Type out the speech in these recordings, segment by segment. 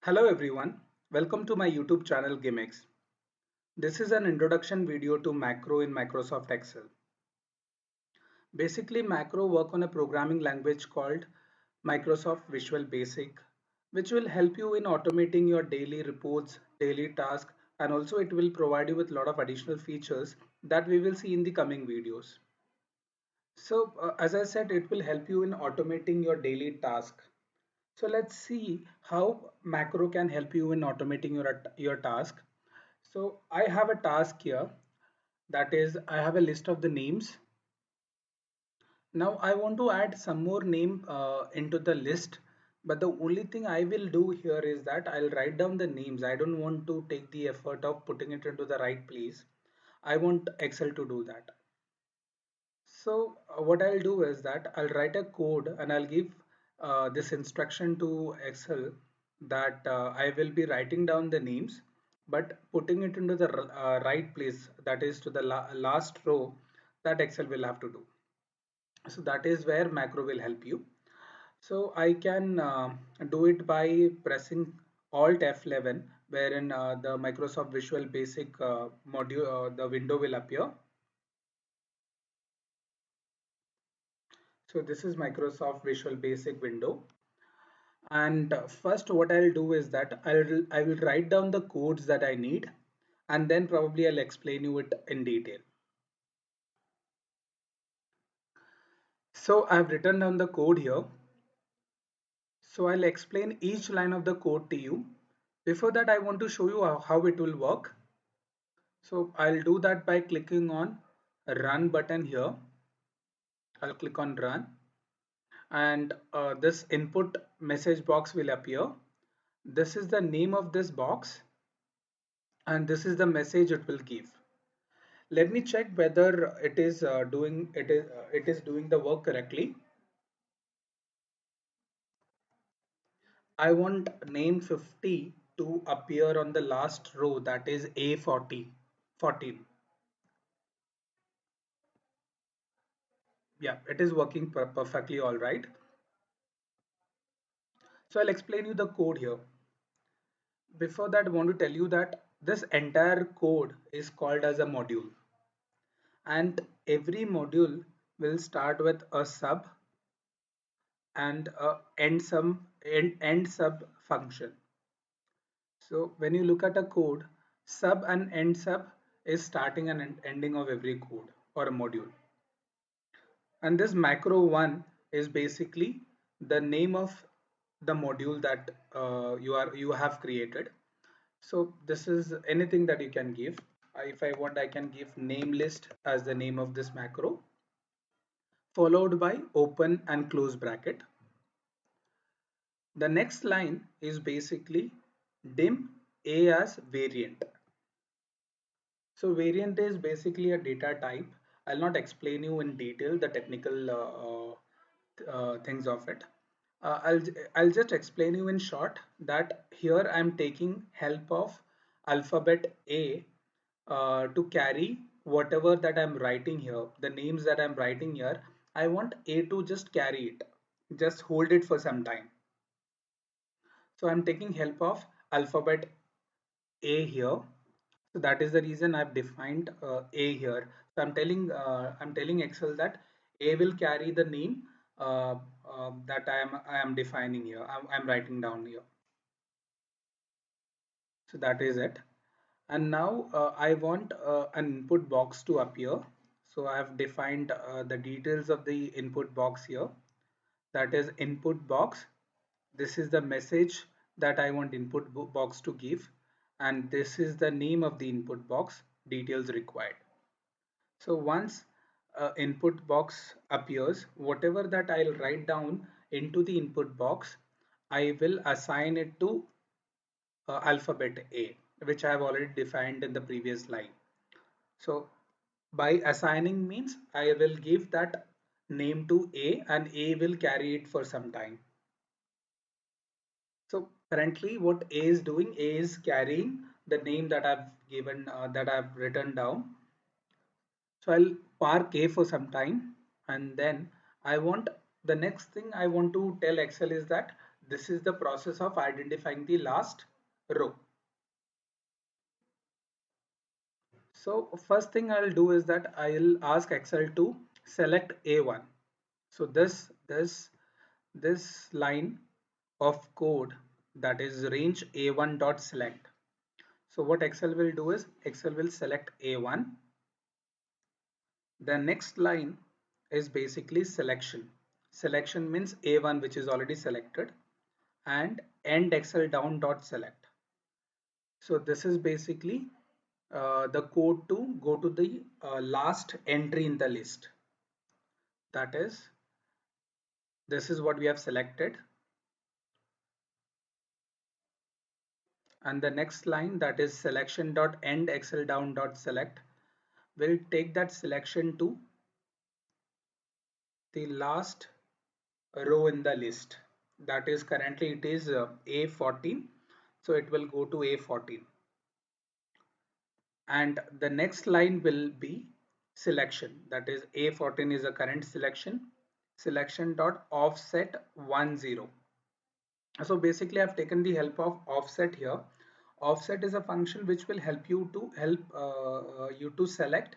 Hello everyone, welcome to my YouTube channel Gimmicks. This is an introduction video to macro in Microsoft Excel. Basically, macro work on a programming language called Microsoft Visual Basic, which will help you in automating your daily reports, daily tasks, and also it will provide you with a lot of additional features that we will see in the coming videos. As I said, it will help you in automating your daily task. So let's see how macro can help you in automating your task. So I have a task here, that is I have a list of the names. Now I want to add some more name into the list, but the only thing I will do here is that I'll write down the names. I don't want to take the effort of putting it into the right place. I want Excel to do that. What I'll do is that I'll write a code and I'll give this instruction to Excel that I will be writing down the names but putting it into the right place, that is to the last row, that Excel will have to do. So that is where macro will help you. So I can do it by pressing Alt F11, wherein the Microsoft Visual Basic module, the window will appear. So this is Microsoft Visual Basic window. And first what I'll do is that I will write down the codes that I need, and then probably I'll explain you it in detail. So I've written down the code here. So I'll explain each line of the code to you. Before that, I want to show you how it will work. So I'll do that by clicking on run button here. I'll click on run, and this input message box will appear. This is the name of this box, and this is the message it will give. Let me check whether it is doing the work correctly. I want name 50 to appear on the last row, that is A40 14. Yeah, it is working perfectly all right. So I'll explain you the code here. Before that, I want to tell you that this entire code is called as a module, and every module will start with a sub and a end sub function. So when you look at a code, sub and end sub is starting and ending of every code or a module. And this macro one is basically the name of the module that you have created. So this is anything that you can give. If I want, I can give name list as the name of this macro, followed by open and close bracket. The next line is basically dim a as variant. So variant is basically a data type. I'll not explain you in detail the technical things of it. I'll just explain you in short that here I'm taking help of alphabet A to carry whatever that I'm writing here, the names that I'm writing here. I want A to just carry it, just hold it for some time. So I'm taking help of alphabet A here. So that is the reason I've defined A here. So I'm telling Excel that A will carry the name that I am defining here. I'm writing down here. So that is it. And now I want an input box to appear. So I have defined the details of the input box here. That is input box. This is the message that I want input box to give, and this is the name of the input box, details required. So once input box appears, whatever that I'll write down into the input box, I will assign it to alphabet A, which I have already defined in the previous line. So by assigning means I will give that name to A and A will carry it for some time. So currently what A is doing, A is carrying the name that I've given, that I've written down. So I'll park A for some time, and then I want the next thing I want to tell Excel is that This is the process of identifying the last row. So first thing I'll do is that I'll ask Excel to select A1. So this line of code, that is range A1 dot select. So what Excel will do is Excel will select A1. The next line is basically selection. Selection means A1 which is already selected, and end Excel down dot select. So this is basically the code to go to the last entry in the list. That is, this is what we have selected, and the next line, that is selection dot end Excel down dot select, will take that selection to the last row in the list. That is, currently it is A14, so it will go to A14, and the next line will be selection. That is, A14 is a current selection. Selection dot offset 10. So basically I've taken the help of offset here. Offset is a function which will help you to you to select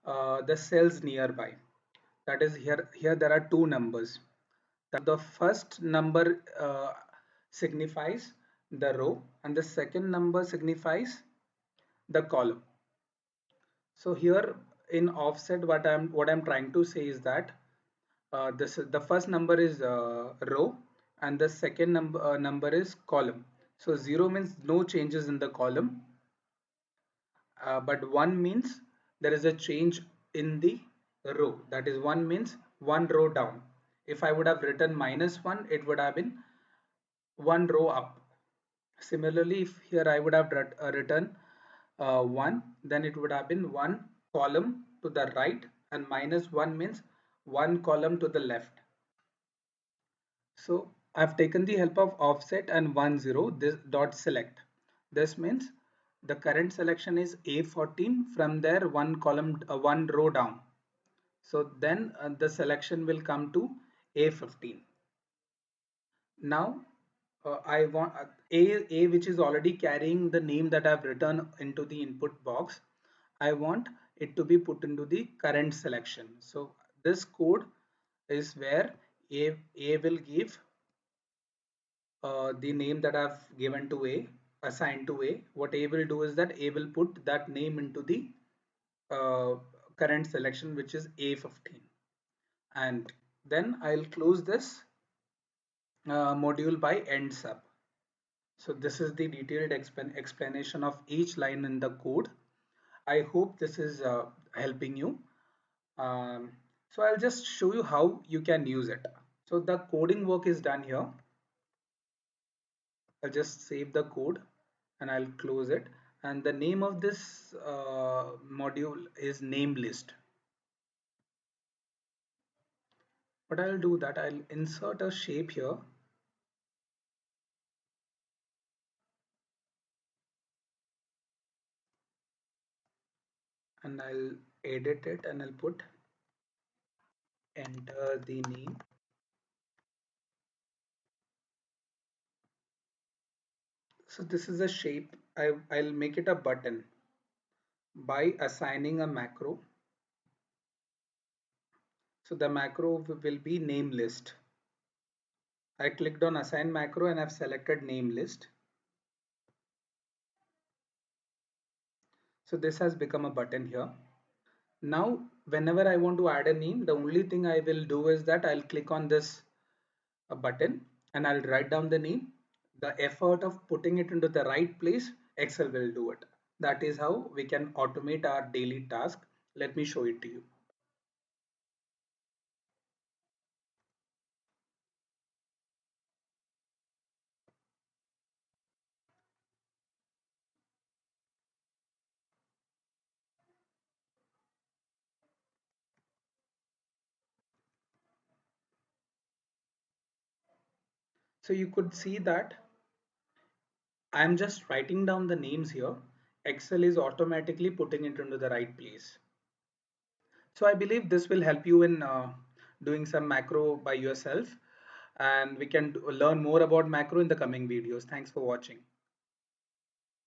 the cells nearby. That is, here there are two numbers. The first number signifies the row, and the second number signifies the column. So here in offset, what I'm trying to say is that this is the first number is row, and the second number is column. So 0 means no changes in the column, but 1 means there is a change in the row. That is, 1 means one row down. If I would have written -1, it would have been one row up. Similarly, if here I would have written 1, then it would have been one column to the right, and -1 means one column to the left. So I've taken the help of offset and 10 this dot select. This means the current selection is A14, from there one column, one row down. So then the selection will come to A15. Now I want A which is already carrying the name that I've written into the input box. I want it to be put into the current selection. So this code is where A will give the name that I've given to A, assigned to A. What A will do is that A will put that name into the uh, current selection, which is A15. And then I'll close this module by end sub. So this is the detailed explanation of each line in the code. I hope this is helping you. Um, so I'll just show you how you can use it. So the coding work is done here. I'll just save the code and I'll close it. And the name of this module is name list. But I'll do that. I'll insert a shape here, and I'll edit it, and I'll put enter the name. So this is a shape. I'll make it a button by assigning a macro. So the macro will be name list. I clicked on assign macro and I've selected name list. So this has become a button here. Now, whenever I want to add a name, the only thing I will do is that I'll click on this button and I'll write down the name. The effort of putting it into the right place, Excel will do it. That is how we can automate our daily task. Let me show it to you. So you could see that I'm just writing down the names here. Excel is automatically putting it into the right place. So I believe this will help you in doing some macro by yourself. and we can learn more about macro in the coming videos. Thanks for watching.